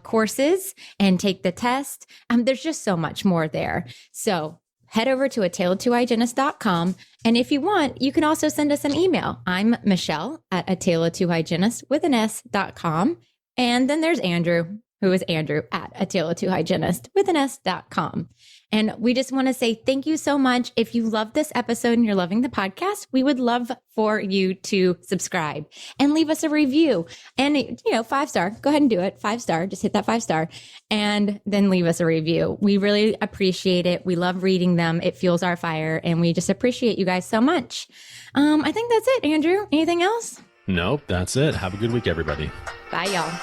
courses and take the test. There's just so much more there. So head over to ataleoftwohygienists.com. And if you want, you can also send us an email. I'm Michelle at ataleoftwohygienists.com. And then there's Andrew, who is Andrew at ataleoftwohygienists.com. And we just want to say thank you so much. If you love this episode and you're loving the podcast, we would love for you to subscribe and leave us a review. And, 5-star, go ahead and do it. 5-star, just hit that 5-star and then leave us a review. We really appreciate it. We love reading them. It fuels our fire. And we just appreciate you guys so much. I think that's it, Andrew. Anything else? Nope, that's it. Have a good week, everybody. Bye, y'all.